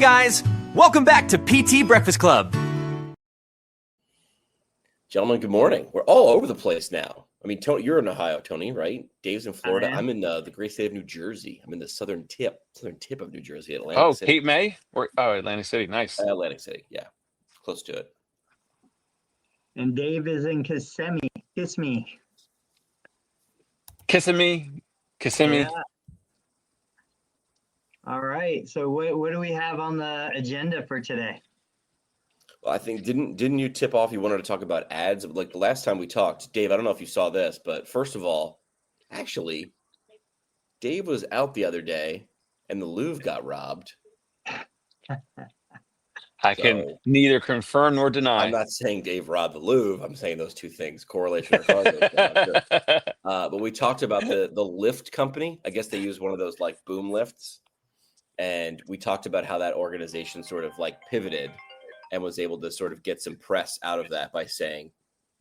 guys, welcome back to PT Breakfast Club. Gentlemen, good morning. We're all over the place now. I mean, Tony, you're in Ohio, Tony, right? Dave's in Florida. I'm in the great state of New Jersey. I'm in the southern tip of New Jersey, Atlantic City. Cape May? Atlantic City. Nice. Atlantic City, yeah. Close to it. And Dave is in Kissimmee. Kissimmee. Kissimmee. Yeah. All right. So what do we have on the agenda for today? Well, I think didn't you tip off you wanted to talk about ads? Like the last time we talked, Dave, I don't know if you saw this, but first of all, actually, Dave was out the other day and the Louvre got robbed. I can neither confirm nor deny. I'm not saying Dave robbed the Louvre. I'm saying those two things, correlation or causation. But we talked about the lift company. I guess they use one of those like boom lifts. And we talked about how that organization sort of like pivoted and was able to sort of get some press out of that by saying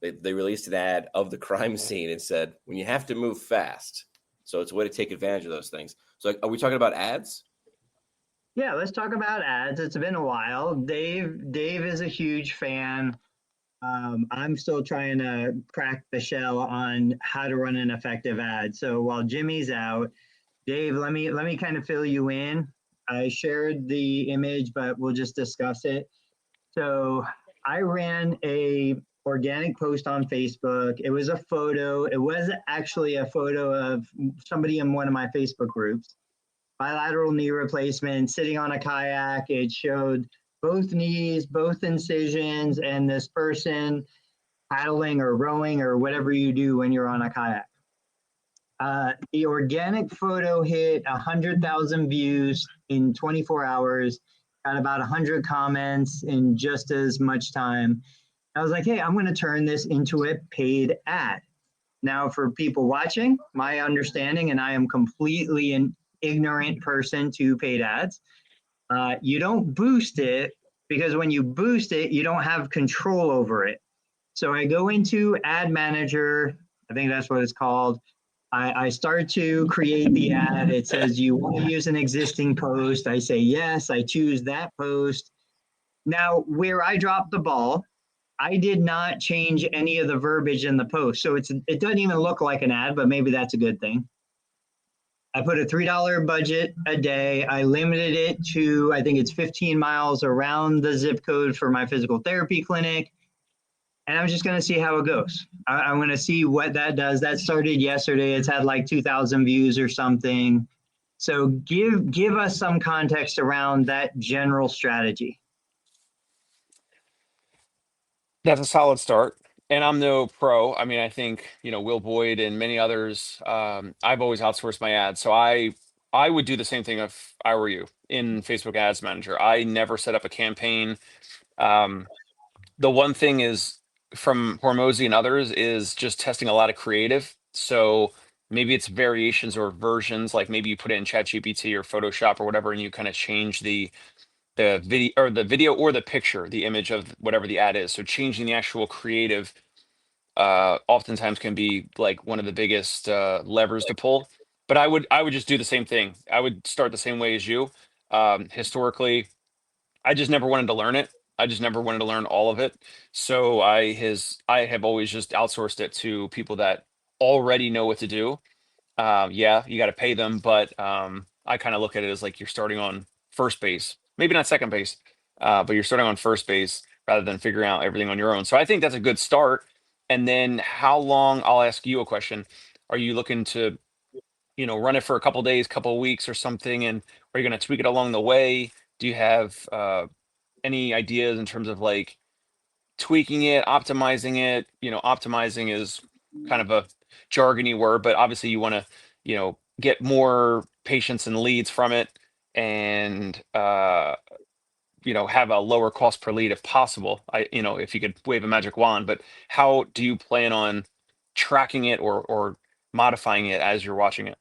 they released an ad of the crime scene and said, when you have to move fast. So it's a way to take advantage of those things. So are we talking about ads? Yeah, let's talk about ads. It's been a while. Dave is a huge fan. I'm still trying to crack the shell on how to run an effective ad. So while Jimmy's out, Dave, let me kind of fill you in. I shared the image, but we'll just discuss it. So I ran a organic post on Facebook. It was a photo. It was actually a photo of somebody in one of my Facebook groups. Bilateral knee replacement, sitting on a kayak. It showed both knees, both incisions, and this person paddling or rowing or whatever you do when you're on a kayak. The organic photo hit 100,000 views in 24 hours, got about 100 comments in just as much time. I was like, hey, I'm going to turn this into a paid ad. Now, for people watching, my understanding, and I am completely an ignorant person to paid ads, you don't boost it because when you boost it, you don't have control over it. So I go into Ad Manager, I think that's what it's called. I start to create the ad. It says, you want to use an existing post. I say, yes, I choose that post. Now, where I dropped the ball, I did not change any of the verbiage in the post. So it doesn't even look like an ad, but maybe that's a good thing. I put a $3 budget a day. I limited it to, I think it's 15 miles around the zip code for my physical therapy clinic. And I'm just going to see how it goes. I'm going to see what that does. That started yesterday. It's had like 2,000 views or something. So give us some context around that general strategy. That's a solid start. And I'm no pro. I mean, I think, Will Boyd and many others, I've always outsourced my ads. So I would do the same thing if I were you in Facebook Ads Manager. I never set up a campaign. The one thing is from Hormozy and others is just testing a lot of creative. So maybe it's variations or versions, like maybe you put it in ChatGPT or Photoshop or whatever, and you kind of change the video or the picture, the image of whatever the ad is. So changing the actual creative oftentimes can be like one of the biggest levers to pull. But I would just do the same thing. I would start the same way as you. Historically, I just never wanted to learn it. I just never wanted to learn all of it. So I have always just outsourced it to people that already know what to do. Yeah, you got to pay them, but I kind of look at it as like you're starting on first base, maybe not second base, but you're starting on first base rather than figuring out everything on your own. So I think that's a good start. And then how long, I'll ask you a question. Are you looking to, run it for a couple days, couple weeks or something? And are you going to tweak it along the way? Do you have any ideas in terms of like tweaking it, optimizing it? Optimizing is kind of a jargony word, but obviously you want to, get more patients and leads from it and, have a lower cost per lead if possible. If you could wave a magic wand, but how do you plan on tracking it or modifying it as you're watching it?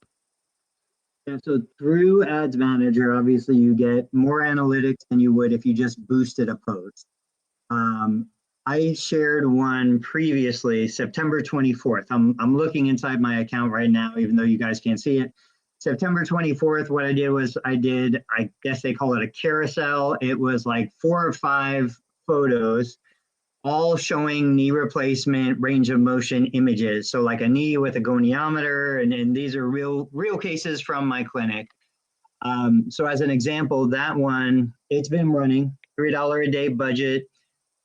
Yeah, so through Ads Manager, obviously you get more analytics than you would if you just boosted a post. I shared one previously, September 24th. I'm looking inside my account right now, even though you guys can't see it. September 24th, what I did was I guess they call it a carousel. It was like 4 or 5 photos, all showing knee replacement range of motion images. So like a knee with a goniometer, and these are real cases from my clinic. So as an example, that one, it's been running $3 a day budget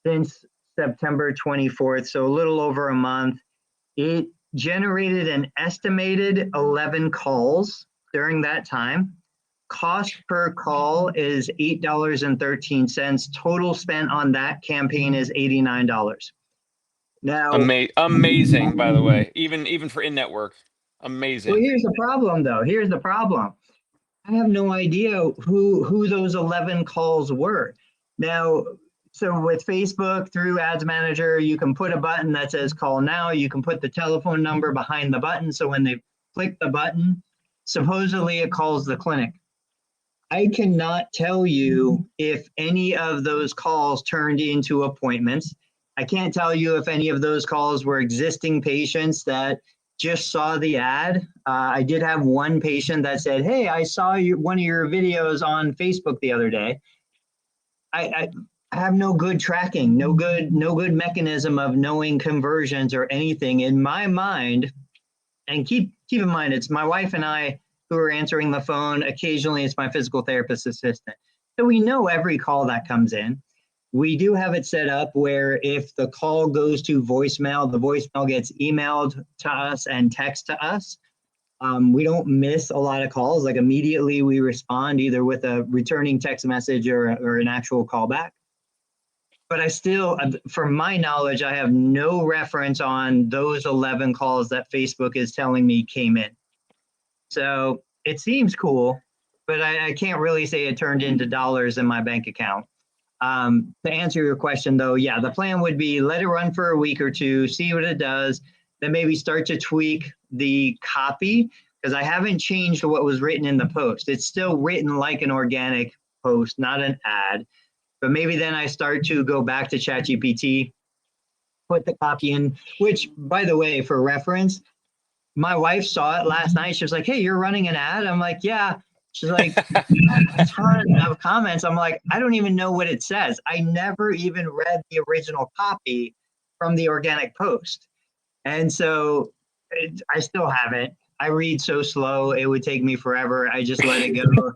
since September 24th, so a little over a month. It generated an estimated 11 calls during that time. Cost per call is $8.13. Total spent on that campaign is $89. Now, Amazing, by the way, even for in-network, well, amazing. here's the problem, though. Here's the problem. I have no idea who those 11 calls were. Now, so with Facebook through Ads Manager, you can put a button that says call now. You can put the telephone number behind the button. So when they click the button, supposedly it calls the clinic. I cannot tell you if any of those calls turned into appointments. I can't tell you if any of those calls were existing patients that just saw the ad. I did have one patient that said, "Hey, I saw one of your videos on Facebook the other day." I have no good tracking, no good mechanism of knowing conversions or anything in my mind. And keep in mind, it's my wife and I who are answering the phone. Occasionally, it's my physical therapist assistant. So we know every call that comes in. We do have it set up where if the call goes to voicemail, the voicemail gets emailed to us and text to us. We don't miss a lot of calls. Like immediately we respond either with a returning text message or an actual callback. But I still, from my knowledge, I have no reference on those 11 calls that Facebook is telling me came in. So it seems cool, but I can't really say it turned into dollars in my bank account. To answer your question, though, yeah, the plan would be let it run for a week or two, see what it does, then maybe start to tweak the copy, because I haven't changed what was written in the post. It's still written like an organic post, not an ad. But maybe then I start to go back to ChatGPT, put the copy in, which, by the way, for reference, my wife saw it last night. She was like, "Hey, you're running an ad?" I'm like, "Yeah." She's like, "A ton of comments." I'm like, "I don't even know what it says." I never even read the original copy from the organic post. And so I still haven't. I read so slow, it would take me forever. I just let it go.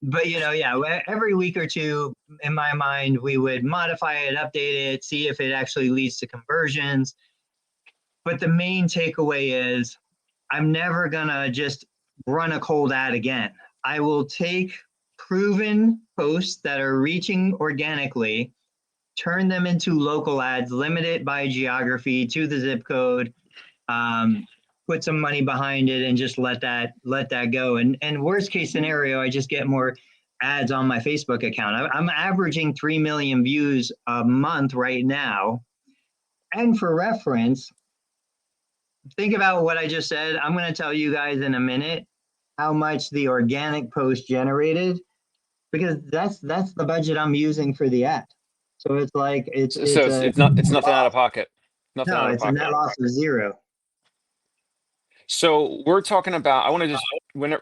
But yeah, every week or two, in my mind, we would modify it, update it, see if it actually leads to conversions. But the main takeaway is I'm never gonna just run a cold ad again. I will take proven posts that are reaching organically, turn them into local ads, limit it by geography to the zip code, put some money behind it, and just let that go. And worst case scenario, I just get more ads on my Facebook account. I'm averaging 3 million views a month right now. And for reference, think about what I just said. I'm going to tell you guys in a minute how much the organic post generated, because that's the budget I'm using for the ad. So it's like it's nothing out of pocket. Nothing no, out of it's a net pocket. loss of zero. So we're talking about, I want to just, when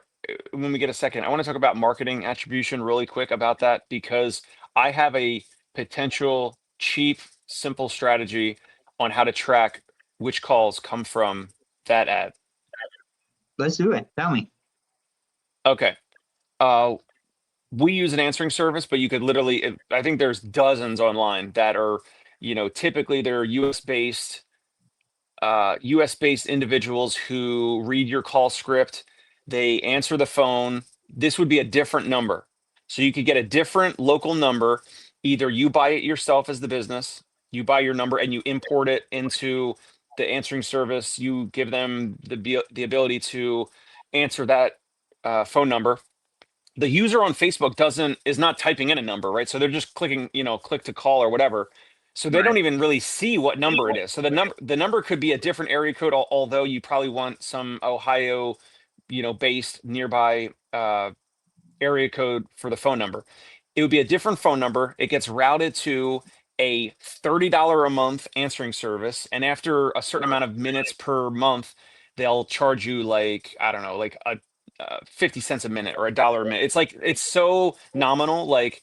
we get a second, I want to talk about marketing attribution really quick about that, because I have a potential cheap, simple strategy on how to track which calls come from that ad. Let's do it. Tell me. Okay. We use an answering service, but you could literally, I think there's dozens online that are, typically they're US based individuals who read your call script. They answer the phone. This would be a different number. So you could get a different local number. Either you buy it yourself as the business, you buy your number and you import it into the answering service. You give them the ability to answer that phone number. The user on Facebook is not typing in a number, right? So they're just clicking, click to call or whatever. So they Right. don't even really see what number it is. So the number could be a different area code, although you probably want some Ohio, based nearby area code for the phone number. It would be a different phone number. It gets routed to a $30 a month answering service, and after a certain amount of minutes per month, they'll charge you like, I don't know, like a 50 cents a minute or $1 a minute. It's like, it's so nominal. Like,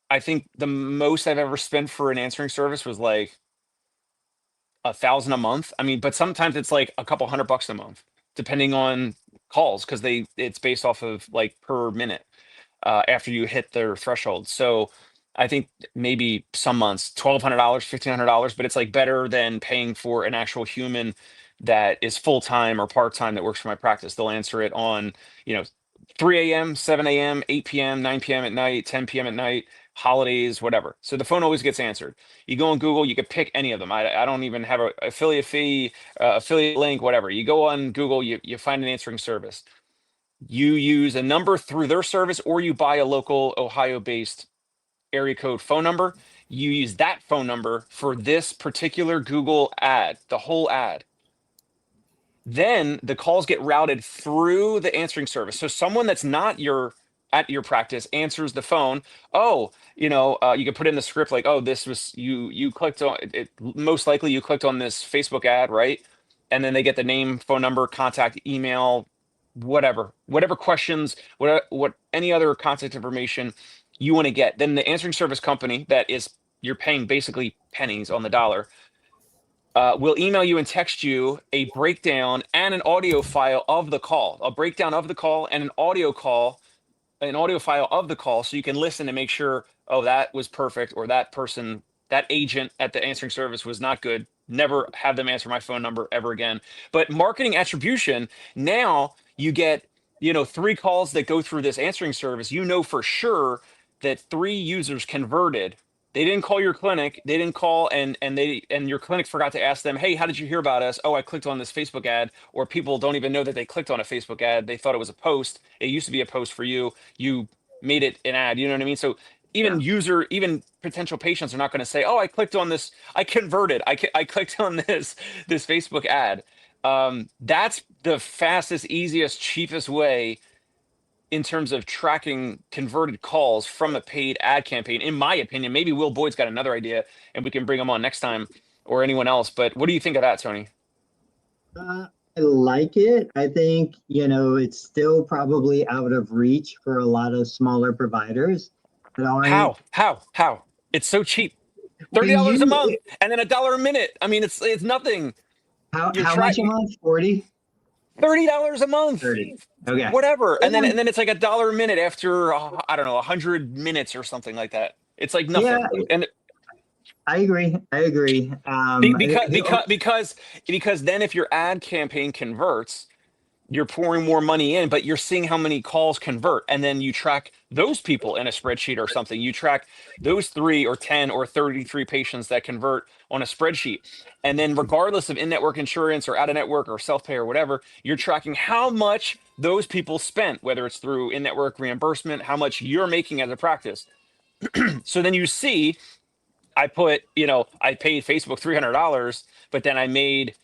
I think the most I've ever spent for an answering service was like 1,000 a month. I mean, but sometimes it's like a couple $100 a month, depending on calls, because it's based off of like per minute after you hit their threshold. So I think maybe some months $1,200, $1,500, but it's like better than paying for an actual human that is full time or part time that works for my practice. They'll answer it on, 3 a.m., 7 a.m., 8 p.m., 9 p.m. at night, 10 p.m. at night, holidays, whatever. So the phone always gets answered. You go on Google, you could pick any of them. I don't even have a affiliate fee, affiliate link, whatever. You go on Google, you find an answering service. You use a number through their service, or you buy a local Ohio-based area code phone number. You use that phone number for this particular Google ad, the whole ad. Then the calls get routed through the answering service. So someone that's not at your practice answers the phone. Oh, you can put in the script like, oh, this was you clicked on it. Most likely you clicked on this Facebook ad, right? And then they get the name, phone number, contact, email, whatever questions, what any other contact information you want to get. Then the answering service company that is you're paying basically pennies on the dollar will email you and text you a breakdown and an audio file of the call, a breakdown of the call and an audio file of the call, so you can listen and make sure, oh, that was perfect, or that person, that agent at the answering service was not good. Never have them answer my phone number ever again. But marketing attribution, now you get, 3 calls that go through this answering service. You know for sure that 3 users converted. They didn't call your clinic. They didn't call and your clinic forgot to ask them, hey, how did you hear about us? Oh, I clicked on this Facebook ad. Or people don't even know that they clicked on a Facebook ad. They thought it was a post. It used to be a post for you. You made it an ad. You know what I mean? So even potential patients are not going to say, oh, I clicked on this. I converted. I clicked on this Facebook ad. That's the fastest, easiest, cheapest way in terms of tracking converted calls from a paid ad campaign, in my opinion. Maybe Will Boyd's got another idea and we can bring him on next time, or anyone else. But what do you think of that, Tony? I like it. I think, it's still probably out of reach for a lot of smaller providers. How? It's so cheap. $30 a month and then $1 a minute. I mean, it's nothing. How much a month? 40? $30 a month. 30. Okay. Whatever. And then it's like $1 a minute after I don't know, 100 minutes or something like that. It's like nothing. Yeah, and I agree. Because then if your ad campaign converts, you're pouring more money in, but you're seeing how many calls convert. And then you track those people in a spreadsheet or something. You track those 3 or 10 or 33 patients that convert on a spreadsheet. And then regardless of in-network insurance or out-of-network or self-pay or whatever, you're tracking how much those people spent, whether it's through in-network reimbursement, how much you're making as a practice. So then you see, I paid Facebook $300, but then I made,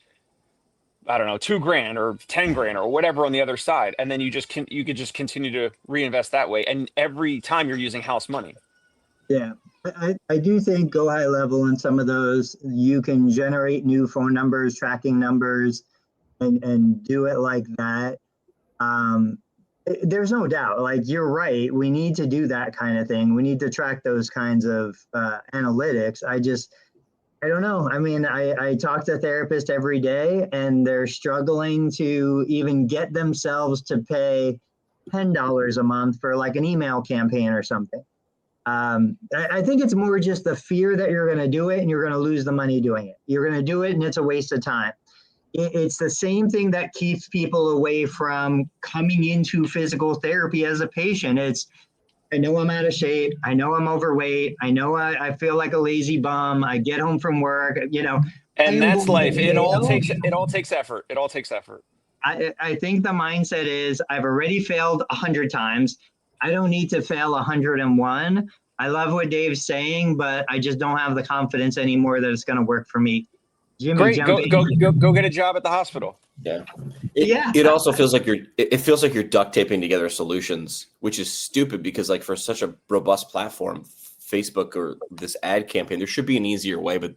I don't know, $2,000 or $10,000 or whatever on the other side. And then you could just continue to reinvest that way. And every time you're using house money. Yeah, I do think Go High Level and some of those, you can generate new phone numbers, tracking numbers, and do it like that. There's no doubt, like, you're right. We need to do that kind of thing. We need to track those kinds of analytics. I don't know. I mean, I talk to therapists every day and they're struggling to even get themselves to pay $10 a month for like an email campaign or something. I think it's more just the fear that you're going to do it and you're going to lose the money doing it. You're going to do it and it's a waste of time. It's the same thing that keeps people away from coming into physical therapy as a patient. I know I'm out of shape. I know I'm overweight. I know I feel like a lazy bum. I get home from work, And that's life. It all takes effort. It all takes effort. I think the mindset is I've already failed 100 times. I don't need to fail 101. I love what Dave's saying, but I just don't have the confidence anymore that it's going to work for me. Jimmy, great. Go get a job at the hospital. Yeah. It also feels like you're duct taping together solutions, which is stupid because, like, for such a robust platform, Facebook or this ad campaign, there should be an easier way, but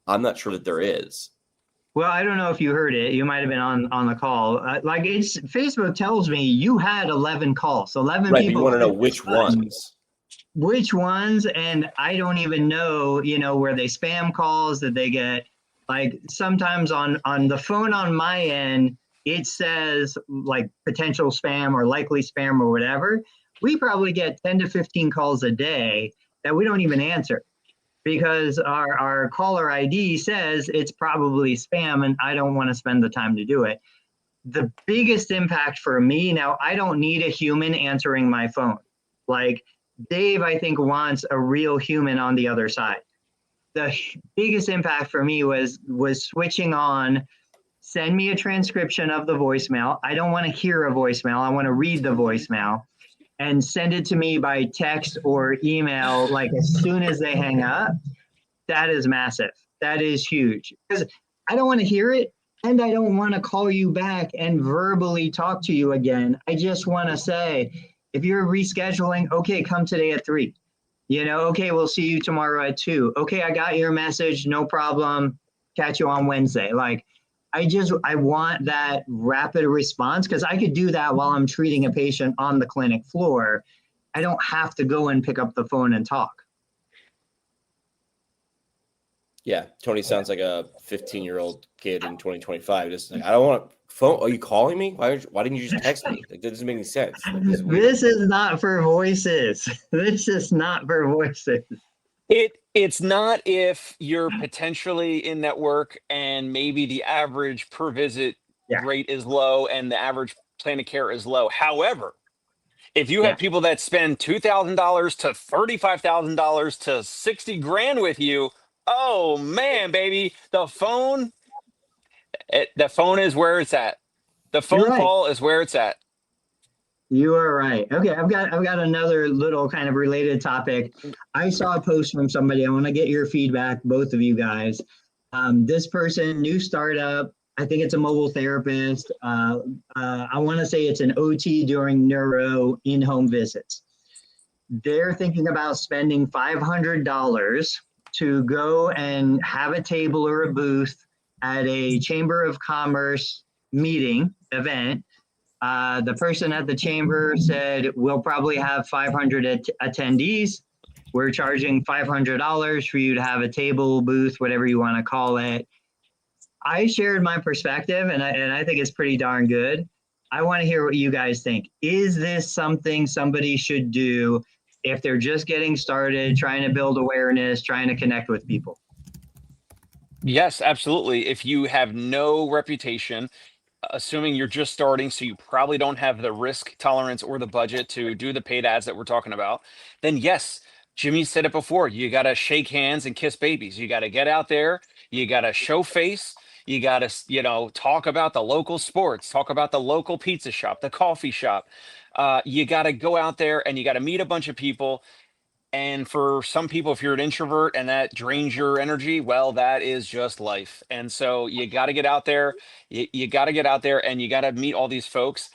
I'm not sure that there is. Well, I don't know if you heard it. You might have been on the call. Like it's Facebook tells me you had 11 calls, 11 Right, but you people. want to know which ones. Which ones, and I don't even know, where they spam calls that they get. Like sometimes on the phone on my end, it says like potential spam or likely spam or whatever. We probably get 10 to 15 calls a day that we don't even answer because our caller ID says it's probably spam and I don't want to spend the time to do it. The biggest impact for me now, I don't need a human answering my phone. Like Dave, I think, wants a real human on the other side. The biggest impact for me was switching on, send me a transcription of the voicemail. I don't want to hear a voicemail. I want to read the voicemail and send it to me by text or email, like as soon as they hang up. That is massive. That is huge because I don't want to hear it. And I don't want to call you back and verbally talk to you again. I just want to say, if you're rescheduling, okay, come today at 3. Okay, we'll see you tomorrow at 2. Okay, I got your message, no problem. Catch you on Wednesday. Like, I want that rapid response because I could do that while I'm treating a patient on the clinic floor. I don't have to go and pick up the phone and talk. Yeah, Tony sounds like a 15-year-old kid in 2025. Just like, I don't want phone. Are you calling me? Why didn't you just text me? Like, that doesn't make any sense. Like, this is not for voices. This is not for voices. It's not if you're potentially in network and maybe the average per visit rate is low and the average plan of care is low. However, if you have people that spend $2,000 to $35,000 to $60,000 with you, oh man, baby, the phone is where it's at. The phone call is where it's at. You are right. Okay, I've got another little kind of related topic. I saw a post from somebody. I want to get your feedback, both of you guys. This person, new startup. I think it's a mobile therapist. I want to say it's an OT during neuro in-home visits. They're thinking about spending $500 to go and have a table or a booth at a Chamber of Commerce meeting event. The person at the chamber said, we'll probably have 500 attendees. We're charging $500 for you to have a table, booth, whatever you want to call it. I shared my perspective, and I think it's pretty darn good. I want to hear what you guys think. Is this something somebody should do if they're just getting started, trying to build awareness, trying to connect with people? Yes, absolutely. If you have no reputation, assuming you're just starting, so you probably don't have the risk tolerance or the budget to do the paid ads that we're talking about, then yes, Jimmy said it before, you got to shake hands and kiss babies. You got to get out there, you got to show face, you got to, talk about the local sports, talk about the local pizza shop, the coffee shop. You got to go out there and you got to meet a bunch of people. And for some people, if you're an introvert and that drains your energy, well, that is just life. And so you got to get out there. You got to get out there and you got to meet all these folks.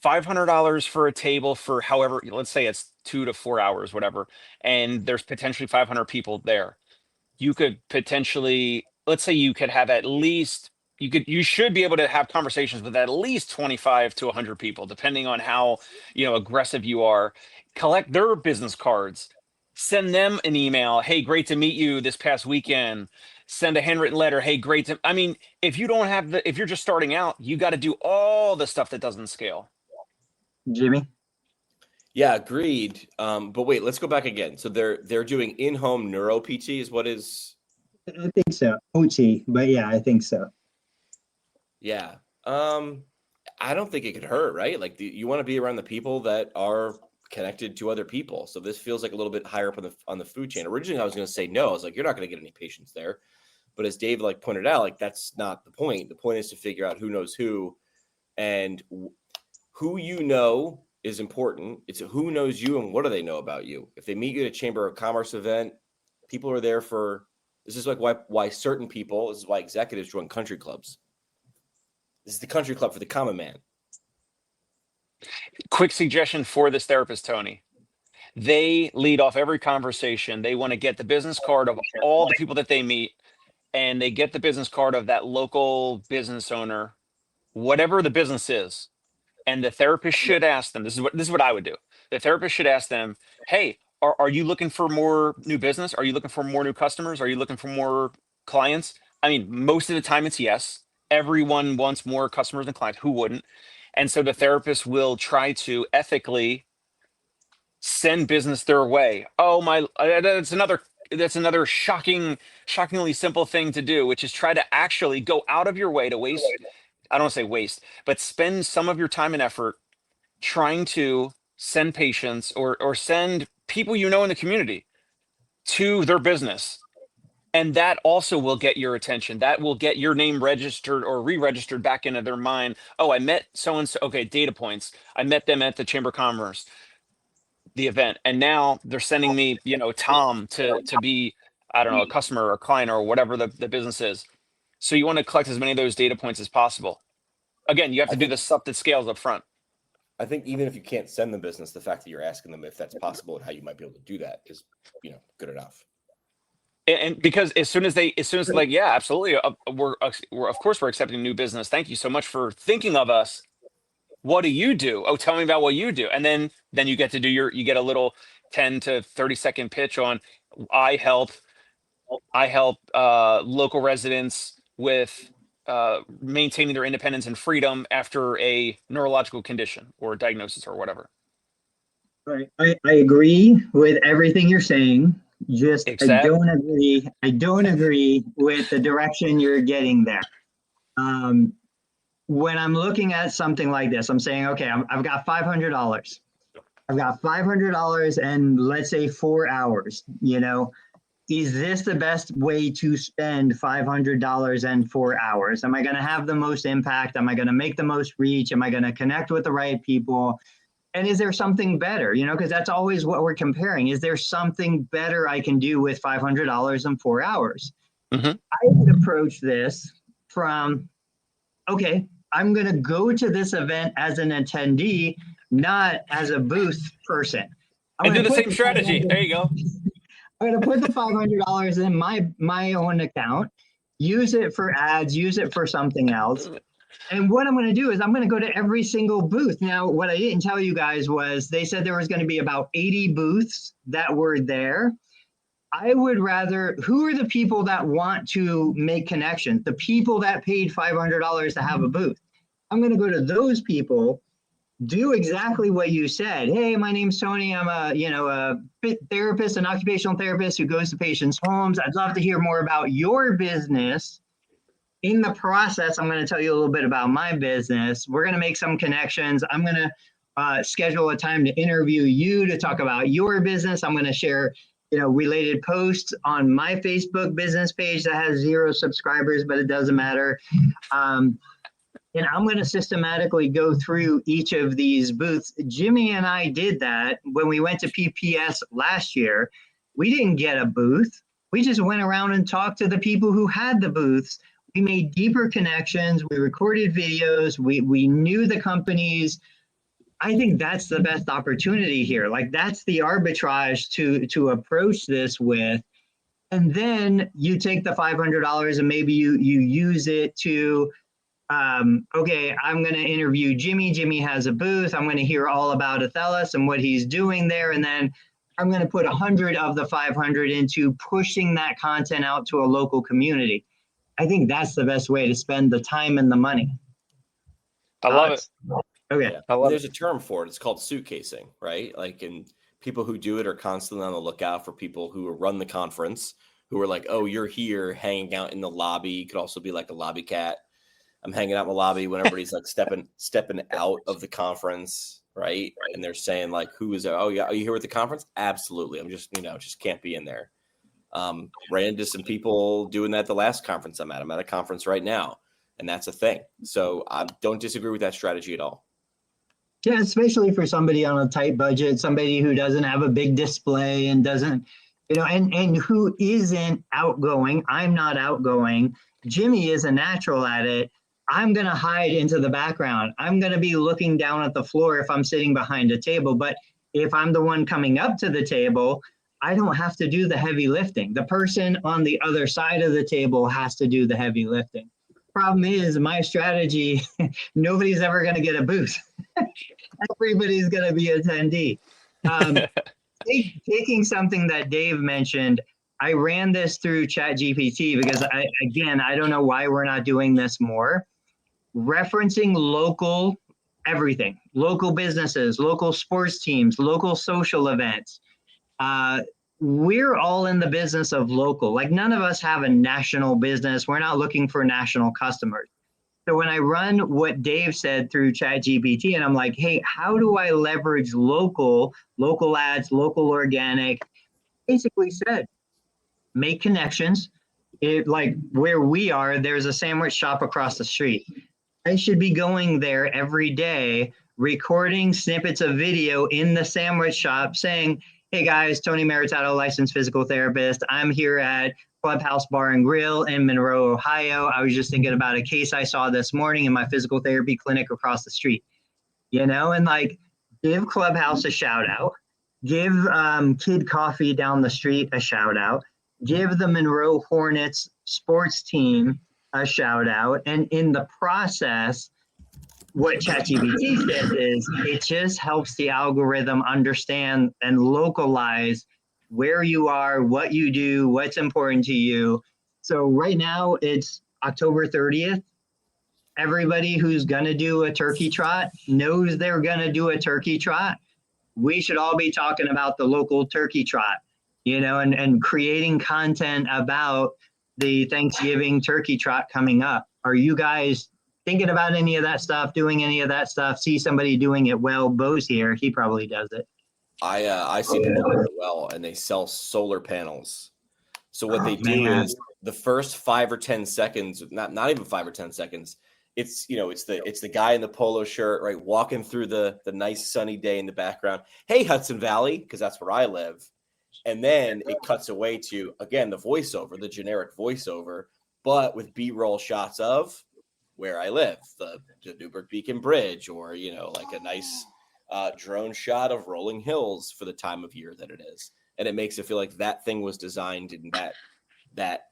$500 for a table for however, let's say it's 2 to 4 hours, whatever. And there's potentially 500 people there. You could potentially, let's say you could have at least, you should be able to have conversations with at least 25 to 100 people, depending on how, aggressive you are. Collect their business cards. Send them an email. Hey, great to meet you this past weekend. Send a handwritten letter. Hey, great to, if you don't have if you're just starting out, you got to do all the stuff that doesn't scale. Jimmy? Yeah, agreed. But wait, let's go back again. So they're doing in-home neuro PT is what is? I think so. OT, but yeah, I think so. Yeah. I don't think it could hurt, right? Like you want to be around the people that are connected to other people. So this feels like a little bit higher up on the food chain. Originally, I was going to say no. I was like, you're not going to get any patients there. But as Dave pointed out, that's not the point. The point is to figure out who knows who, and who is important. It's who knows you and what do they know about you. If they meet you at a Chamber of Commerce event, people are there for. This is like why certain people. This is why executives join country clubs. This is the country club for the common man. Quick suggestion for this therapist, Tony. They lead off every conversation. They want to get the business card of all the people that they meet. and they get the business card of that local business owner, whatever the business is. And the therapist should ask them, this is what I would do. The therapist should ask them, hey, are you looking for more new business? Are you looking for more new customers? Are you looking for more clients? I mean, most of the time it's yes. Everyone wants more customers and clients. Who wouldn't? And so the therapist will try to ethically send business their way. Oh my, that's another shockingly simple thing to do, which is try to actually go out of your way to waste. I don't want to say waste, but spend some of your time and effort trying to send patients or send people you know in the community to their business. And that also will get your attention. That will get your name registered or re-registered back into their mind. Oh, I met so and so. Okay, data points. I met them at the Chamber of Commerce, the event, and now they're sending me, Tom to be, I don't know, a customer or a client or whatever the business is. So you want to collect as many of those data points as possible. Again, you have to do the stuff that scales up front. I think even if you can't send them business, the fact that you're asking them if that's possible and how you might be able to do that is, good enough. And because as soon as like, yeah, absolutely, we're of course we're accepting new business. Thank you so much for thinking of us. What do you do? Oh, tell me about what you do. And then you get to do you get a little 10 to 30-second pitch on I help local residents with maintaining their independence and freedom after a neurological condition or diagnosis or whatever. Right. I agree with everything you're saying. Just Except? I don't agree with the direction you're getting there. When I'm looking at something like this, I'm saying, okay, I've got $500. I've got $500 and let's say 4 hours, is this the best way to spend $500 and 4 hours? Am I going to have the most impact? Am I going to make the most reach? Am I going to connect with the right people? And is there something better? Because that's always what we're comparing. Is there something better I can do with $500 in 4 hours? Mm-hmm. I would approach this from, okay, I'm going to go to this event as an attendee, not as a booth person. I do the same strategy. There you go. I'm going to put the $500 in my own account, use it for ads, use it for something else. And what I'm going to do is I'm going to go to every single booth. Now, what I didn't tell you guys was they said there was going to be about 80 booths that were there. I would rather, who are the people that want to make connections? The people that paid $500 to have a booth. I'm going to go to those people, do exactly what you said. Hey, my name's Tony. I'm a therapist, an occupational therapist who goes to patients' homes. I'd love to hear more about your business. In the process, I'm going to tell you a little bit about my business. We're going to make some connections. I'm going to schedule a time to interview you to talk about your business. I'm going to share, related posts on my Facebook business page that has 0 subscribers, but it doesn't matter. And I'm going to systematically go through each of these booths. Jimmy and I did that when we went to PPS last year. We didn't get a booth. We just went around and talked to the people who had the booths. We made deeper connections. We recorded videos. We knew the companies. I think that's the best opportunity here. Like that's the arbitrage to approach this with. And then you take the $500 and maybe you use it to, okay, I'm going to interview Jimmy. Jimmy has a booth. I'm going to hear all about Athelas and what he's doing there. And then I'm going to put 100 of the 500 into pushing that content out to a local community. I think that's the best way to spend the time and the money. I love it. Okay. Yeah. There's a term for it. It's called suitcasing, right? Like, and people who do it are constantly on the lookout for people who run the conference, who are like, oh, you're here hanging out in the lobby. You could also be like a lobby cat. I'm hanging out in the lobby when everybody's like stepping out of the conference, right? And they're saying like, who is there? Oh yeah, are you here at the conference? Absolutely. I'm just, just can't be in there. Ran into some people doing that the last conference I'm at. I'm at a conference right now, and that's a thing. So I don't disagree with that strategy at all. Yeah, especially for somebody on a tight budget, somebody who doesn't have a big display and doesn't, and who isn't outgoing. I'm not outgoing. Jimmy is a natural at it. I'm going to hide into the background. I'm going to be looking down at the floor if I'm sitting behind a table. But if I'm the one coming up to the table, I don't have to do the heavy lifting. The person on the other side of the table has to do the heavy lifting. Problem is, my strategy, nobody's ever going to get a booth. Everybody's going to be attendee. Taking something that Dave mentioned, I ran this through ChatGPT because I don't know why we're not doing this more. Referencing local everything, local businesses, local sports teams, local social events. We're all in the business of local. Like, none of us have a national business. We're not looking for national customers. So when I run what Dave said through ChatGPT, and I'm like, hey, how do I leverage local ads, local organic? Basically said, make connections. Like where we are, there's a sandwich shop across the street. I should be going there every day, recording snippets of video in the sandwich shop saying, hey guys, Tony Maritato, licensed physical therapist. I'm here at Clubhouse Bar and Grill in Monroe, Ohio. I was just thinking about a case I saw this morning in my physical therapy clinic across the street, and like, give Clubhouse a shout out, give Kid Coffee down the street a shout out, give the Monroe Hornets sports team a shout out. And in the process, what ChatGPT says is it just helps the algorithm understand and localize where you are, what you do, what's important to you. So right now it's October 30th. Everybody who's going to do a turkey trot knows they're going to do a turkey trot. We should all be talking about the local turkey trot, and creating content about the Thanksgiving turkey trot coming up. Are you guys thinking about any of that stuff, doing any of that stuff? See somebody doing it well. Bo's here. He probably does it. I see people do it well, and they sell solar panels. So what they do is the first 5 or 10 seconds, not even 5 or 10 seconds, it's the guy in the polo shirt, right, walking through the nice sunny day in the background. Hey, Hudson Valley, because that's where I live. And then it cuts away to, again, the voiceover, the generic voiceover, but with B-roll shots of where I live, the Newburgh Beacon Bridge, or, like a nice drone shot of rolling hills for the time of year that it is. And it makes it feel like that thing was designed in that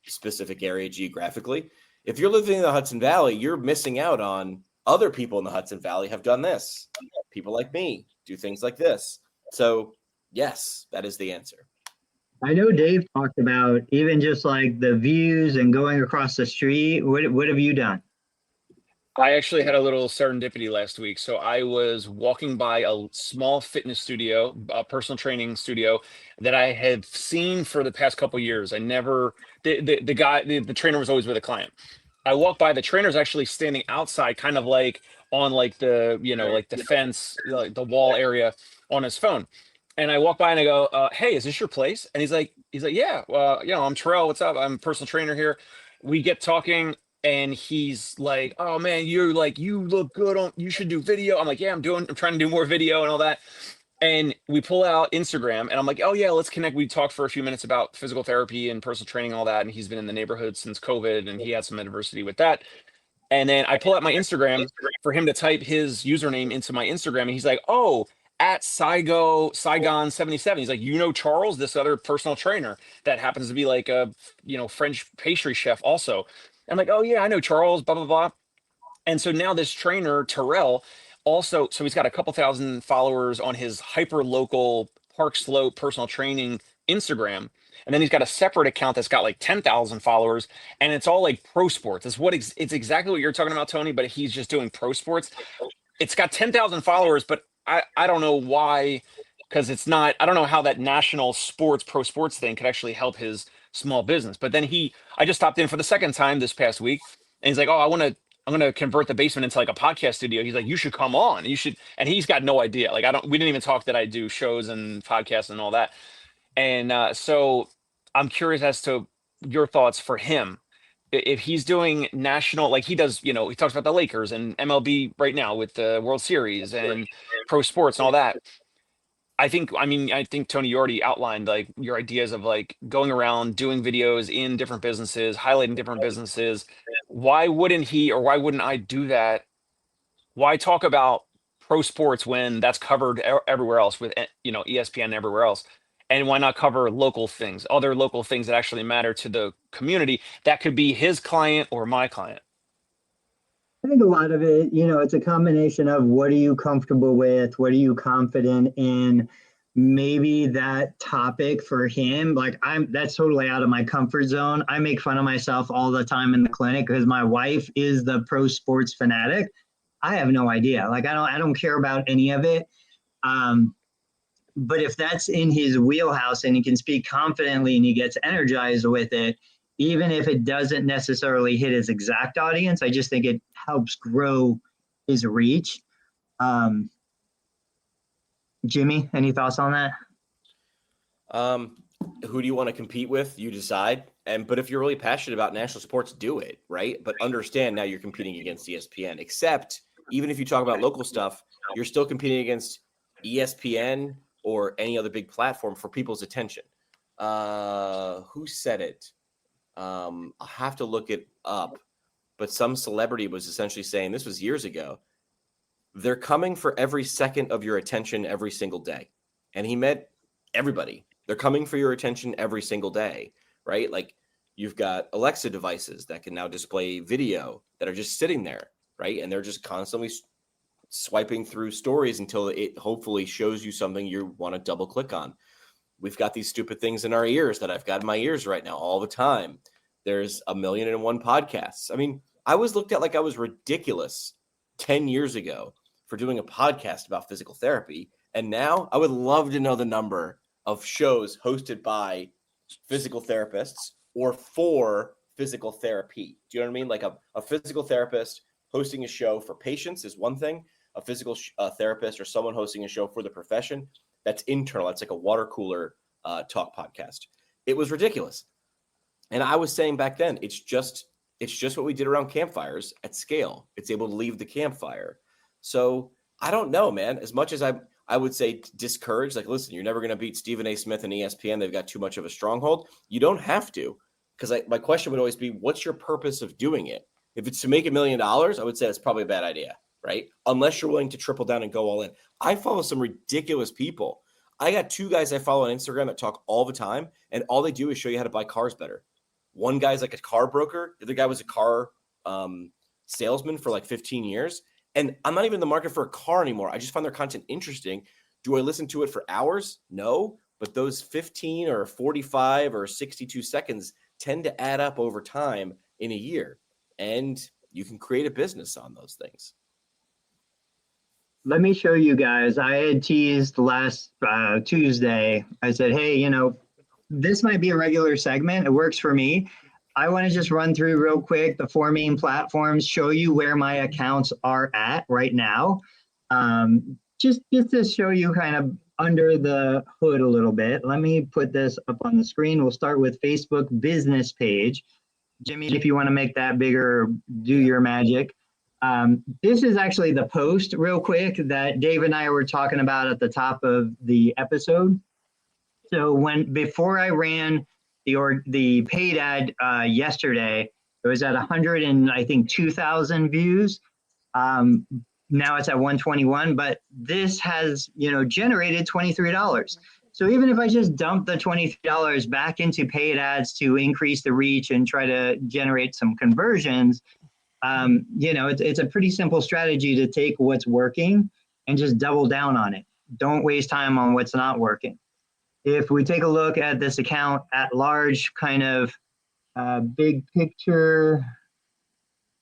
specific area geographically. If you're living in the Hudson Valley, you're missing out on other people in the Hudson Valley have done this. People like me do things like this. So yes, that is the answer. I know Dave talked about even just like the views and going across the street. What have you done? I actually had a little serendipity last week. So I was walking by a small fitness studio, a personal training studio that I had seen for the past couple of years. I never, the trainer was always with a client. I walked by, the trainer's actually standing outside, kind of like on like the, like the fence, like the wall area on his phone. And I walk by and I go, hey, is this your place? And he's like, yeah, I'm Terrell. What's up? I'm a personal trainer here. We get talking. And he's like, oh man, you look good you should do video. I'm like, yeah, I'm trying to do more video and all that. And we pull out Instagram and I'm like, oh yeah, let's connect. We talked for a few minutes about physical therapy and personal training and all that. And he's been in the neighborhood since COVID and he had some adversity with that. And then I pull out my Instagram for him to type his username into my Instagram. And he's like, oh, at Saigon 77. He's like, Charles, this other personal trainer that happens to be like a, French pastry chef also. I'm like, oh yeah, I know Charles, blah, blah, blah. And so now this trainer, Terrell, also, so he's got a couple thousand followers on his hyper local Park Slope personal training Instagram. And then he's got a separate account that's got like 10,000 followers, and it's all like pro sports. It's exactly what you're talking about, Tony, but he's just doing pro sports. It's got 10,000 followers, but I don't know why, because I don't know how that national pro sports thing could actually help his small business. But then I just stopped in for the second time this past week, and he's like, oh, I'm going to convert the basement into like a podcast studio. He's like, you should come on. And he's got no idea. Like, we didn't even talk that I do shows and podcasts and all that. And so I'm curious as to your thoughts for him. If he's doing national, like he does, he talks about the Lakers and MLB right now with the World Series and pro sports and all that. I think, Tony, you already outlined like your ideas of like going around doing videos in different businesses, highlighting different businesses. Why wouldn't he, or why wouldn't I do that? Why talk about pro sports when that's covered everywhere else with, ESPN and everywhere else? And why not cover local things, other local things that actually matter to the community? That could be his client or my client. I think a lot of it, it's a combination of what are you comfortable with? What are you confident in? Maybe that topic for him, like that's totally out of my comfort zone. I make fun of myself all the time in the clinic because my wife is the pro sports fanatic. I have no idea. Like I don't care about any of it. But if that's in his wheelhouse and he can speak confidently and he gets energized with it, even if it doesn't necessarily hit his exact audience, I just think it helps grow his reach. Jimmy, any thoughts on that? Who do you want to compete with? You decide. But if you're really passionate about national sports, do it, right? But understand now you're competing against ESPN. Except even if you talk about local stuff, you're still competing against ESPN or any other big platform for people's attention. Who said it? I'll have to look it up. But some celebrity was essentially saying, this was years ago, they're coming for every second of your attention every single day. And he meant everybody. They're coming for your attention every single day, right? Like you've got Alexa devices that can now display video that are just sitting there, right? And they're just constantly swiping through stories until it hopefully shows you something you want to double click on. We've got these stupid things in our ears that I've got in my ears right now all the time. There's 1,000,001 podcasts. I mean, I was looked at like I was ridiculous 10 years ago for doing a podcast about physical therapy. And now I would love to know the number of shows hosted by physical therapists or for physical therapy. Do you know what I mean? Like a physical therapist hosting a show for patients is one thing. A physical therapist or someone hosting a show for the profession, that's internal. That's like a water cooler talk podcast. It was ridiculous. And I was saying back then, it's just what we did around campfires at scale. It's able to leave the campfire. So I don't know, man. As much as I would say discourage, like, listen, you're never going to beat Stephen A. Smith and ESPN. They've got too much of a stronghold. You don't have to. Because my question would always be, what's your purpose of doing it? If it's to make $1 million, I would say that's probably a bad idea, right? Unless you're willing to triple down and go all in. I follow some ridiculous people. I got 2 guys I follow on Instagram that talk all the time, and all they do is show you how to buy cars better. One guy's like a car broker. The other guy was a car salesman for like 15 years. And I'm not even in the market for a car anymore. I just find their content interesting. Do I listen to it for hours? No. But those 15 or 45 or 62 seconds tend to add up over time in a year. And you can create a business on those things. Let me show you guys. I had teased last Tuesday. I said, hey, this might be a regular segment. It works for me. I want to just run through real quick the 4 main platforms, show you where my accounts are at right now. Just to show you kind of under the hood a little bit. Let me put this up on the screen. We'll start with Facebook business page. Jimmy, if you want to make that bigger, do your magic. This is actually the post real quick that Dave and I were talking about at the top of the episode. So before I ran the paid ad yesterday, it was at 2,000 views. Now it's at 121, but this has, generated $23. So even if I just dump the $23 back into paid ads to increase the reach and try to generate some conversions, it's a pretty simple strategy to take what's working and just double down on it. Don't waste time on what's not working. If we take a look at this account at large, kind of big picture,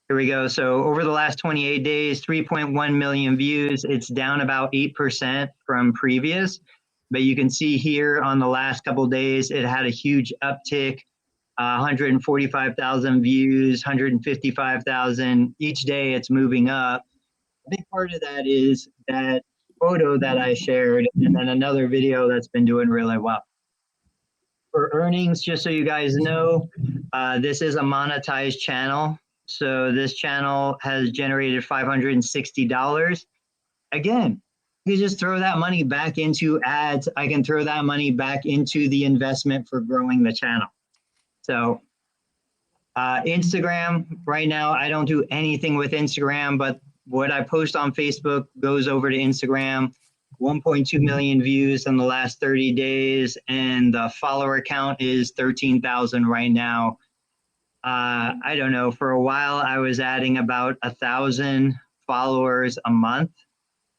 here we go. So over the last 28 days, 3.1 million views. It's down about 8% from previous, but you can see here on the last couple of days, it had a huge uptick, 145,000 views, 155,000. Each day it's moving up. A big part of that is that photo that I shared, and then another video that's been doing really well. For earnings, just so you guys know, this is a monetized channel. So this channel has generated $560. Again, you just throw that money back into ads. I can throw that money back into the investment for growing the channel. So Instagram, right now, I don't do anything with Instagram, but what I post on Facebook goes over to Instagram. 1.2 million views in the last 30 days, and the follower count is 13,000 right now. I don't know, for a while I was adding about 1,000 followers a month.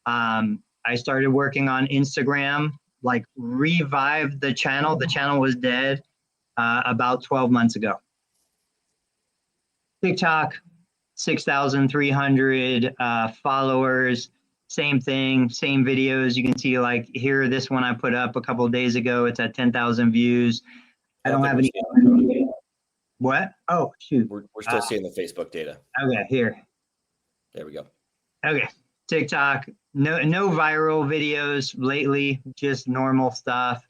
I started working on Instagram, like revived the channel. The channel was dead about 12 months ago. TikTok, 6,300 followers. Same thing, same videos. You can see like here, this one I put up a couple of days ago. It's at 10,000 views. I don't have any. What? Oh, shoot. We're still seeing the Facebook data. Okay, here. There we go. Okay, TikTok. No viral videos lately, just normal stuff.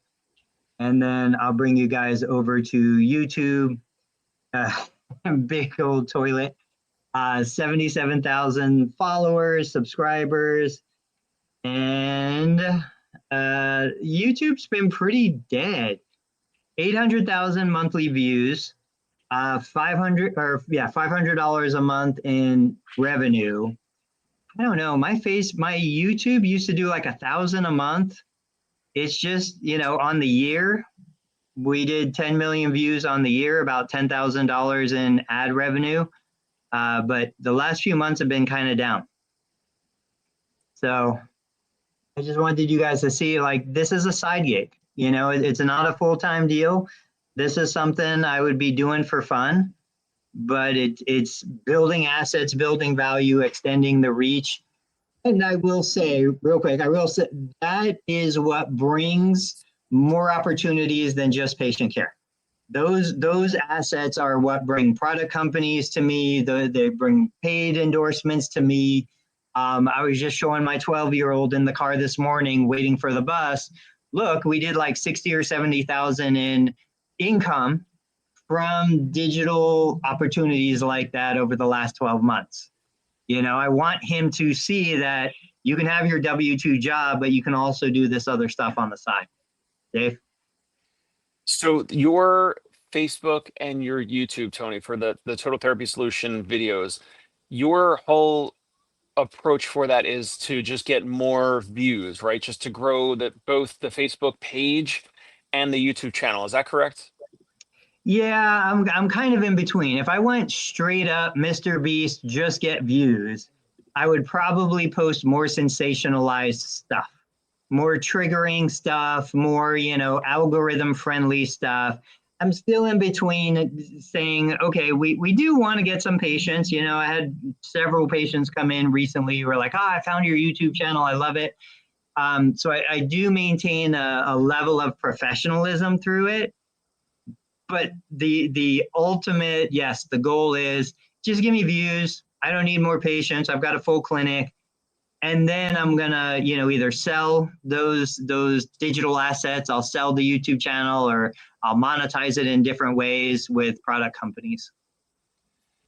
And then I'll bring you guys over to YouTube. Big old toilet. 77,000 followers, subscribers, and YouTube's been pretty dead. 800,000 monthly views, $500 a month in revenue. I don't know. My YouTube used to do like 1,000 a month. It's just, on the year, we did 10 million views on the year, about $10,000 in ad revenue. But the last few months have been kind of down. So I just wanted you guys to see, like, this is a side gig. It's not a full-time deal. This is something I would be doing for fun, but it's building assets, building value, extending the reach. And I will say real quick, that is what brings more opportunities than just patient care. Those assets are what bring product companies to me. They bring paid endorsements to me. I was just showing my 12-year-old in the car this morning waiting for the bus. Look, we did like 60 or 70,000 in income from digital opportunities like that over the last 12 months. I want him to see that you can have your W-2 job, but you can also do this other stuff on the side. Dave? So your Facebook and your YouTube, Tony, for the Total Therapy Solution videos, your whole approach for that is to just get more views, right? Just to grow both the Facebook page and the YouTube channel. Is that correct? Yeah, I'm kind of in between. If I went straight up Mr. Beast, just get views, I would probably post more sensationalized stuff, more triggering stuff, more, algorithm friendly stuff. I'm still in between saying, okay, we do want to get some patients. I had several patients come in recently who were like, I found your YouTube channel. I love it. So I do maintain a level of professionalism through it. But the ultimate, yes, the goal is just give me views. I don't need more patients. I've got a full clinic. And then I'm gonna, either sell those digital assets. I'll sell the YouTube channel, or I'll monetize it in different ways with product companies.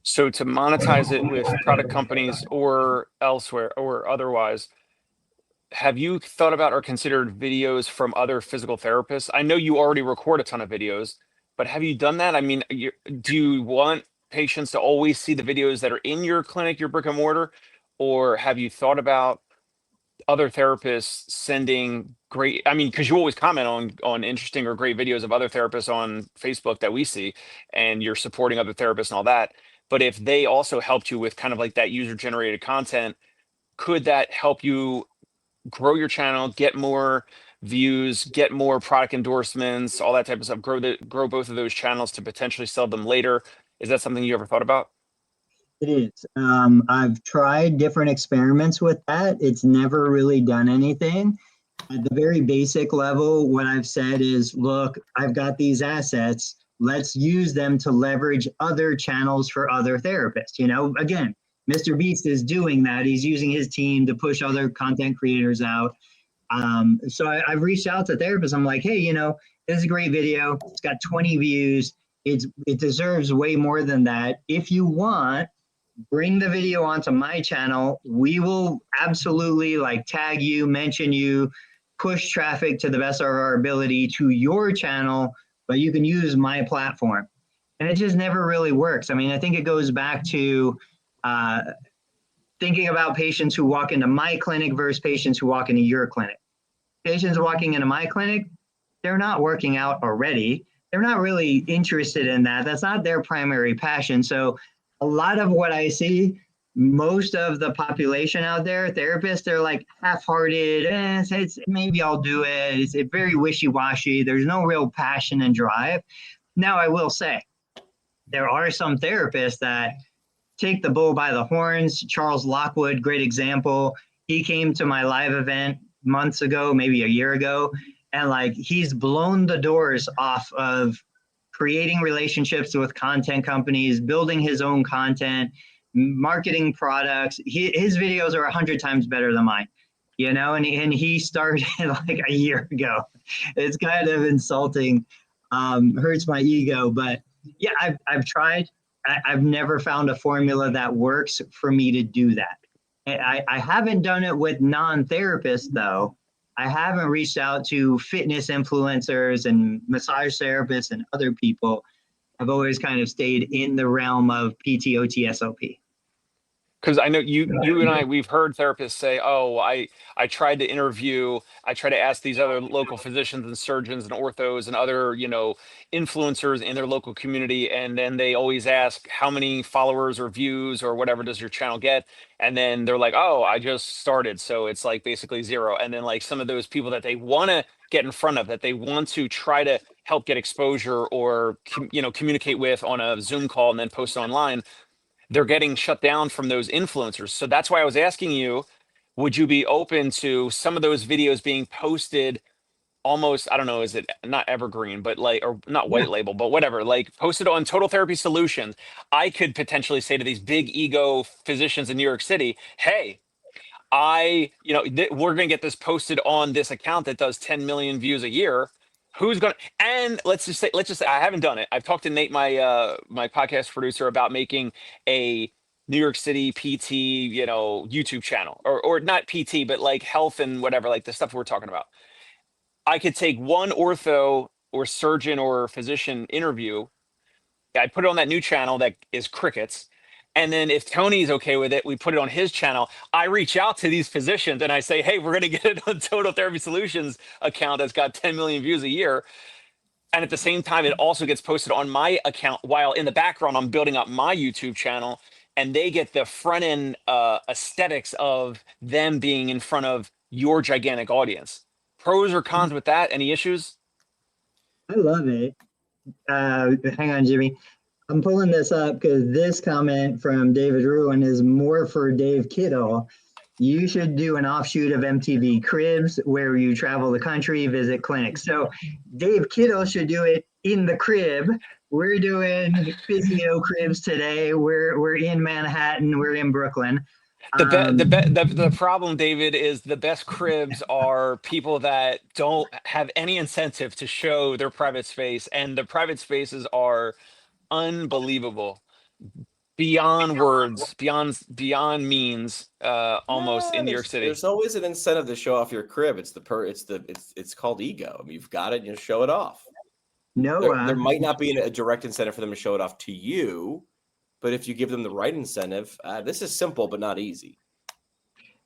So to monetize it with product companies or elsewhere or otherwise, have you thought about or considered videos from other physical therapists? I know you already record a ton of videos, but have you done that? I mean, do you want patients to always see the videos that are in your clinic, your brick and mortar? Or have you thought about other therapists sending great, because you always comment on interesting or great videos of other therapists on Facebook that we see, and you're supporting other therapists and all that. But if they also helped you with kind of like that user-generated content, could that help you grow your channel, get more views, get more product endorsements, all that type of stuff, grow both of those channels to potentially sell them later? Is that something you ever thought about? It is. I've tried different experiments with that. It's never really done anything. At the very basic level, what I've said is, look, I've got these assets. Let's use them to leverage other channels for other therapists. Again, Mr. Beast is doing that. He's using his team to push other content creators out. So I've reached out to therapists. I'm like, hey, this is a great video. It's got 20 views. It deserves way more than that. If you want, bring the video onto my channel. We will absolutely tag you, mention you, push traffic to the best of our ability to your channel, but you can use my platform. And it just never really works. I think it goes back to thinking about patients who walk into my clinic versus patients who walk into your clinic. patients walking into my clinic, they're not working out already. They're not really interested in that. That's not their primary passion. So a lot of what I see, most of the population out there, therapists, they're like half-hearted. It's maybe I'll do it. It's very wishy-washy. There's no real passion and drive. Now, I will say, there are some therapists that take the bull by the horns. Charles Lockwood, great example. He came to my live event months ago, maybe a year ago, and like he's blown the doors off of creating relationships with content companies, building his own content, marketing products. His videos are 100 times better than mine, you know, and he started like a year ago. It's kind of insulting, hurts my ego, but yeah, I've tried. I've never found a formula that works for me to do that. I haven't done it with non-therapists though. I haven't reached out to fitness influencers and massage therapists and other people. I've always kind of stayed in the realm of PT, OT, SOP. Because I know you and I, we've heard therapists say, oh, I tried to interview, I try to ask these other local physicians and surgeons and orthos and other, you know, influencers in their local community. And then they always ask how many followers or views or whatever does your channel get? And then they're like, oh, I just started. So it's like basically zero. And then like some of those people that they want to get in front of, that they want to try to help get exposure or, you know, communicate with on a Zoom call and then post online, they're getting shut down from those influencers. So that's why I was asking you, would you be open to some of those videos being posted almost, I don't know, is it not evergreen, but like, or not white label, but whatever, like posted on Total Therapy Solutions? I could potentially say to these big ego physicians in New York City, hey, you know, we're going to get this posted on this account that does 10 million views a year. Who's going to, and let's just say, I haven't done it. I've talked to Nate, my my podcast producer, about making a New York City PT, you know, YouTube channel, or not PT, but like health and whatever, like the stuff we're talking about. I could take one ortho or surgeon or physician interview. I put it on that new channel that is crickets. And then if Tony's okay with it, we put it on his channel. I reach out to these physicians and I say, hey, we're going to get it on Total Therapy Solutions account that's got 10 million views a year. And at the same time, it also gets posted on my account while in the background, I'm building up my YouTube channel, and they get the front end aesthetics of them being in front of your gigantic audience. Pros or cons with that? Any issues? I love it. Hang on, Jimmy. I'm pulling this up because this comment from David Ruin is more for Dave Kittle. You should do an offshoot of MTV Cribs where you travel the country, visit clinics. So Dave Kittle should do it in the crib. We're doing physio cribs today. We're in Manhattan. We're in Brooklyn. The problem, David, is the best cribs are people that don't have any incentive to show their private space, and the private spaces are unbelievable, beyond words, beyond means, almost in New York City. There's always an incentive to show off your crib. It's called ego. I mean, you've got it, you show it off. No, there might not be a direct incentive for them to show it off to you, but if you give them the right incentive, this is simple but not easy.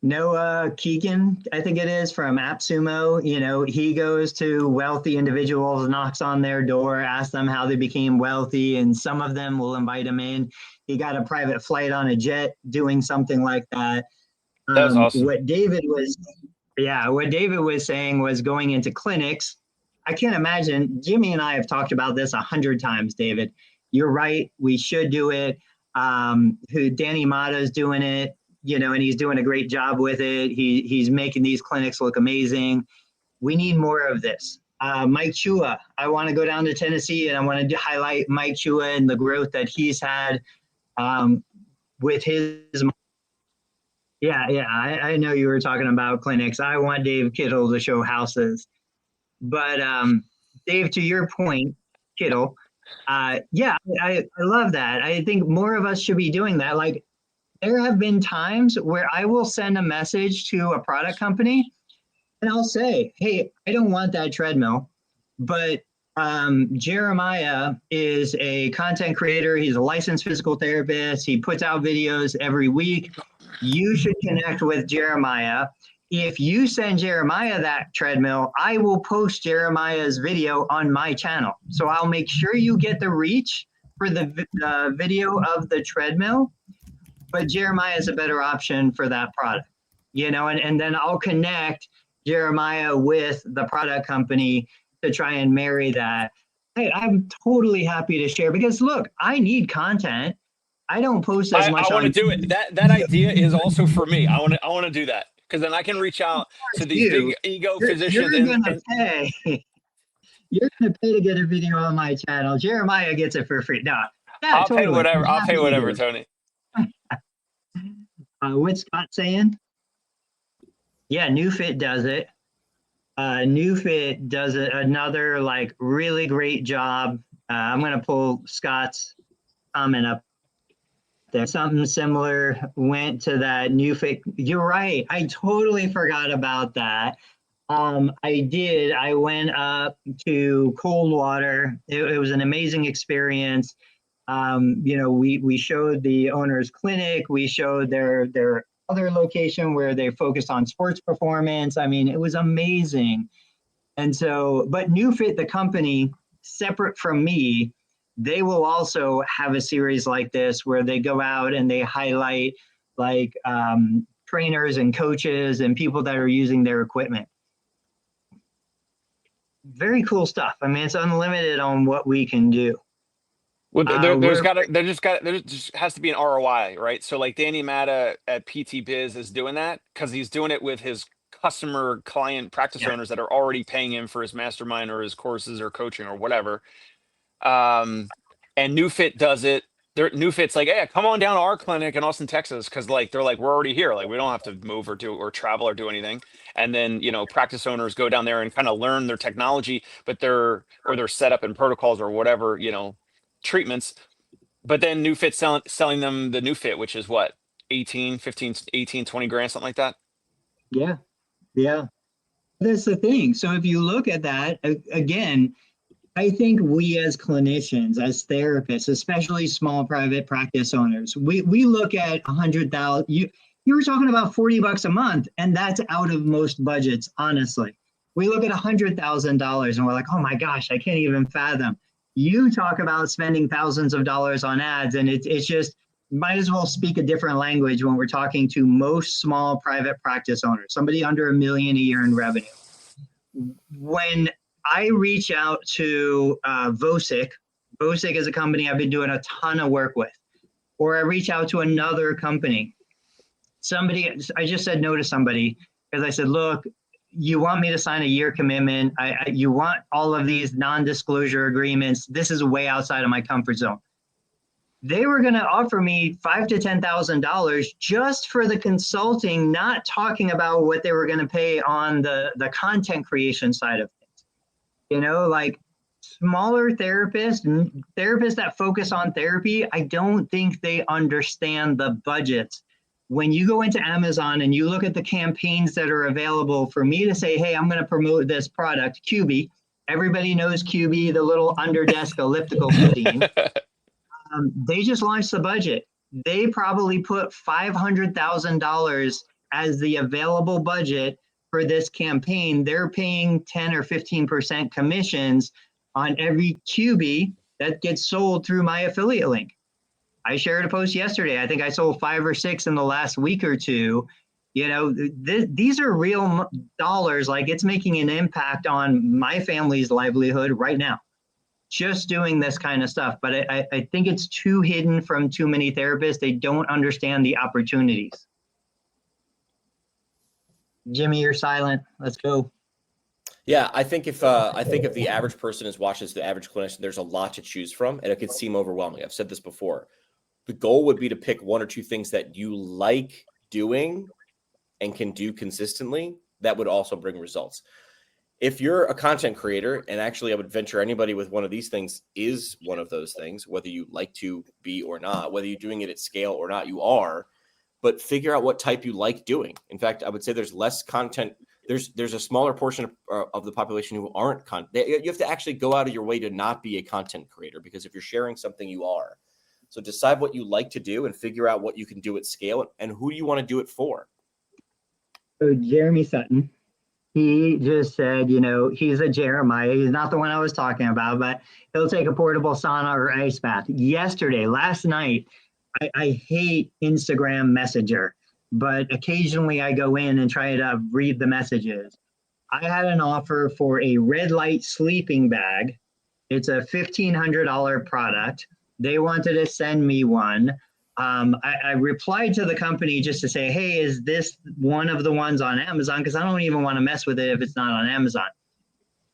Noah Keegan, I think it is, from AppSumo. You know, he goes to wealthy individuals, knocks on their door, asks them how they became wealthy, and some of them will invite him in. He got a private flight on a jet doing something like that. That was awesome. What David was saying was going into clinics. I can't imagine. Jimmy and I have talked about this 100 times, David. You're right. We should do it. Danny Mata's doing it. You know, and he's doing a great job with it. He's making these clinics look amazing. We need more of this. Mike Chua, I want to go down to Tennessee and I want to highlight Mike Chua and the growth that he's had with his. I know you were talking about clinics. I want Dave Kittle to show houses. But Dave, to your point, Kittle, I love that. I think more of us should be doing that. Like, there have been times where I will send a message to a product company and I'll say, hey, I don't want that treadmill, but Jeremiah is a content creator. He's a licensed physical therapist. He puts out videos every week. You should connect with Jeremiah. if you send Jeremiah that treadmill, I will post Jeremiah's video on my channel. So I'll make sure you get the reach for the video of the treadmill, but Jeremiah is a better option for that product, and then I'll connect Jeremiah with the product company to try and marry that. Hey, I'm totally happy to share because look, I need content. I don't post as much. I want to do it. That idea is also for me. I want to do that because then I can reach out to these big ego physicians. You're gonna pay to get a video on my channel. Jeremiah gets it for free. No, yeah, I'll totally. pay whatever. I'll pay whatever, Tony. What's Scott saying? Yeah, NewFit does it. NewFit does another like really great job. I'm gonna pull Scott's comment up there. Something similar went to that NewFit. You're right. I totally forgot about that. I did. I went up to Coldwater. It was an amazing experience. We showed the owner's clinic. We showed their other location where they focused on sports performance. I mean, it was amazing. And so, but NewFit, the company, separate from me, they will also have a series like this where they go out and they highlight like trainers and coaches and people that are using their equipment. Very cool stuff. I mean, it's unlimited on what we can do. Well, there just has to be an ROI, right? So like Danny Matta at PT Biz is doing that because he's doing it with his customer client practice owners that are already paying him for his mastermind or his courses or coaching or whatever. And NewFit does it. NewFit's like, hey, come on down to our clinic in Austin, Texas, because they're like, we're already here. Like we don't have to move or travel or do anything. And then practice owners go down there and kind of learn their technology, but their setup and protocols or whatever, treatments. But then NewFit selling them the NewFit, which is what, 18 20 grand, something like that. Yeah. That's the thing. So if you look at that again, I think we as clinicians, as therapists, especially small private practice owners, we look at 100,000. You were talking about $40 a month, and that's out of most budgets, honestly. We look at $100,000 and we're like, oh my gosh, I can't even fathom. You talk about spending thousands of dollars on ads, and it's just, might as well speak a different language when we're talking to most small private practice owners, somebody under $1 million a year in revenue. When I reach out to Vosic is a company I've been doing a ton of work with, or I reach out to another company. I just said no to somebody because I said, look, you want me to sign a year commitment. You want all of these non-disclosure agreements. This is way outside of my comfort zone. They were going to offer me $5,000 to $10,000 just for the consulting, not talking about what they were going to pay on the content creation side of things. Like smaller therapists that focus on therapy, I don't think they understand the budgets. When you go into Amazon and you look at the campaigns that are available for me to say, hey, I'm going to promote this product, QB. Everybody knows QB, the little underdesk elliptical protein. They just launched the budget. They probably put $500,000 as the available budget for this campaign. They're paying 10 or 15% commissions on every QB that gets sold through my affiliate link. I shared a post yesterday. I think I sold 5 or 6 in the last week or two. These are real dollars. Like it's making an impact on my family's livelihood right now, just doing this kind of stuff. But I think it's too hidden from too many therapists. They don't understand the opportunities. Jimmy, you're silent. Let's go. Yeah, I think if the average person watches the average clinician, there's a lot to choose from, and it could seem overwhelming. I've said this before. The goal would be to pick 1 or 2 things that you like doing and can do consistently that would also bring results. If you're a content creator, and actually I would venture anybody with one of these things is one of those things, whether you like to be or not, whether you're doing it at scale or not, you are, but figure out what type you like doing. In fact, I would say there's less content. There's a smaller portion of the population who aren't you have to actually go out of your way to not be a content creator, because if you're sharing something, you are. So decide what you like to do and figure out what you can do at scale and who you want to do it for. So Jeremy Sutton, he just said, he's a Jeremiah. He's not the one I was talking about, but he'll take a portable sauna or ice bath. Last night, I hate Instagram Messenger, but occasionally I go in and try to read the messages. I had an offer for a red light sleeping bag. It's a $1,500 product. They wanted to send me one. I replied to the company just to say, hey, is this one of the ones on Amazon? Because I don't even want to mess with it if it's not on Amazon.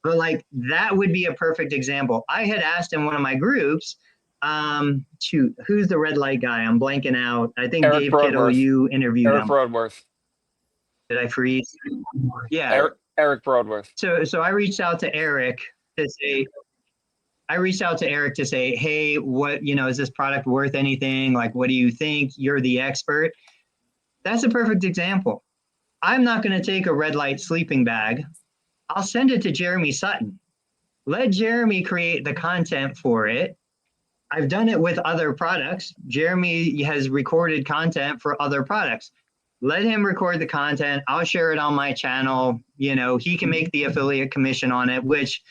But like that would be a perfect example. I had asked in one of my groups, who's the red light guy? I'm blanking out. I think Eric Dave Kittle, Broadworth. you interviewed Eric him. Broadworth. Did I freeze? Yeah. Eric Broadworth. So I reached out to Eric to say, hey, what, is this product worth anything? Like, what do you think? You're the expert. That's a perfect example. I'm not going to take a red light sleeping bag. I'll send it to Jeremy Sutton. Let Jeremy create the content for it. I've done it with other products. Jeremy has recorded content for other products. Let him record the content. I'll share it on my channel. He can make the affiliate commission on it, which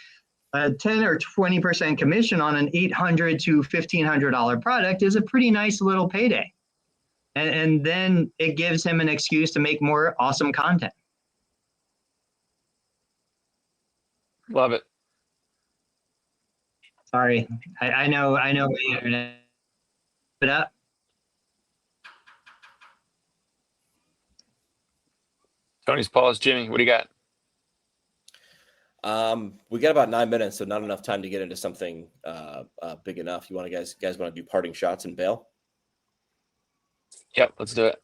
a 10 or 20% commission on an $800 to $1,500 product is a pretty nice little payday. And then it gives him an excuse to make more awesome content. Love it. Sorry, I know the internet. Put up. Tony's paused. Jimmy, what do you got? We got about 9 minutes, so not enough time to get into something big enough. You want to guys want to do parting shots and bail? Yep, let's do it.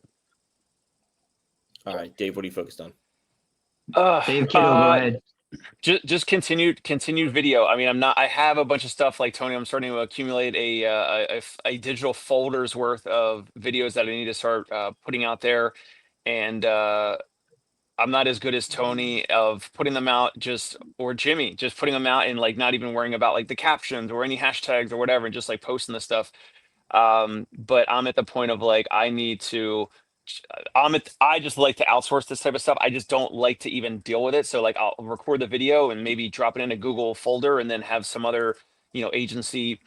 All right, Dave, what are you focused on? Dave Kittle, go ahead. Just continued video. I mean, I have a bunch of stuff like Tony. I'm starting to accumulate a digital folders worth of videos that I need to start putting out there. And I'm not as good as Tony of putting them out or Jimmy, just putting them out and like not even worrying about like the captions or any hashtags or whatever, and just like posting the stuff. But I'm at the point of like, I just like to outsource this type of stuff. I just don't like to even deal with it. So like I'll record the video and maybe drop it in a Google folder and then have some other, agency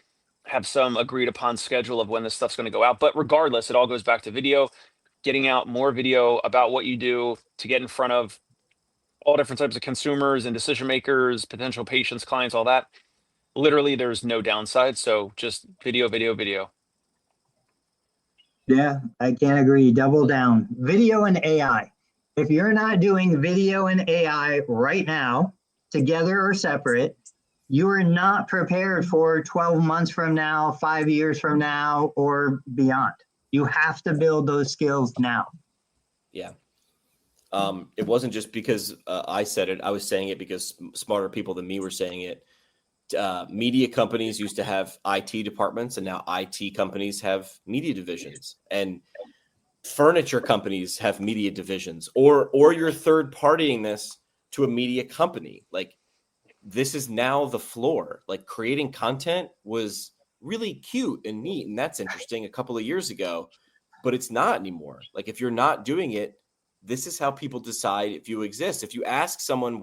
have some agreed upon schedule of when this stuff's going to go out. But regardless, it all goes back to video, getting out more video about what you do to get in front of all different types of consumers and decision makers, potential patients, clients, all that. Literally, there's no downside. So just video, video, video. Yeah, I can't agree. Double down. Video and AI. If you're not doing video and AI right now, together or separate, you are not prepared for 12 months from now, 5 years from now, or beyond. You have to build those skills now. Yeah. It wasn't just because I said it. I was saying it because smarter people than me were saying it. Media companies used to have IT departments, and now IT companies have media divisions, and furniture companies have media divisions, or you're third partying this to a media company. Like, this is now the floor. Like, creating content was really cute and neat, and that's interesting a couple of years ago, but it's not anymore. Like, if you're not doing it, this is how people decide if you exist. If you ask someone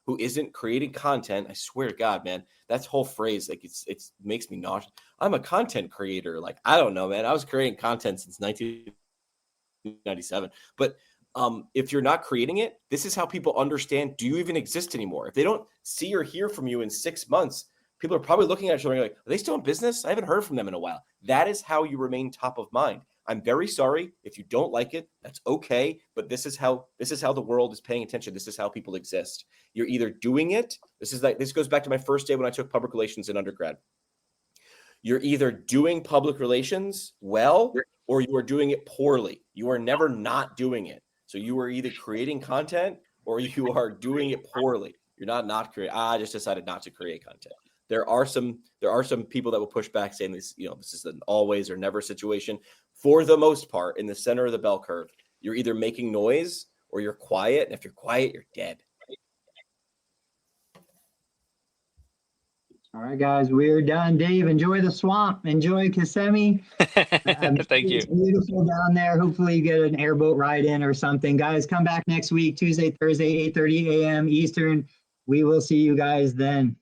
who isn't creating content, I swear to God, man, that's whole phrase, like it makes me nauseous. I'm a content creator. Like, I don't know, man. I was creating content since 1997. But if you're not creating it, this is how people understand, do you even exist anymore? If they don't see or hear from you in 6 months, people are probably looking at each other and like, are they still in business? I haven't heard from them in a while. That is how you remain top of mind. I'm very sorry if you don't like it. That's okay. But this is how the world is paying attention. This is how people exist. You're either doing it. This goes back to my first day when I took public relations in undergrad. You're either doing public relations well, or you are doing it poorly. You are never not doing it. So you are either creating content or you are doing it poorly. You're not creating. I just decided not to create content. There are some people that will push back saying this, this is an always or never situation. For the most part, in the center of the bell curve, you're either making noise or you're quiet. And if you're quiet, you're dead. All right, guys, we're done. Dave, enjoy the swamp. Enjoy Kissimmee. Thank you. It's beautiful down there. Hopefully you get an airboat ride in or something. Guys, come back next week, Tuesday, Thursday, 8:30 a.m. Eastern. We will see you guys then.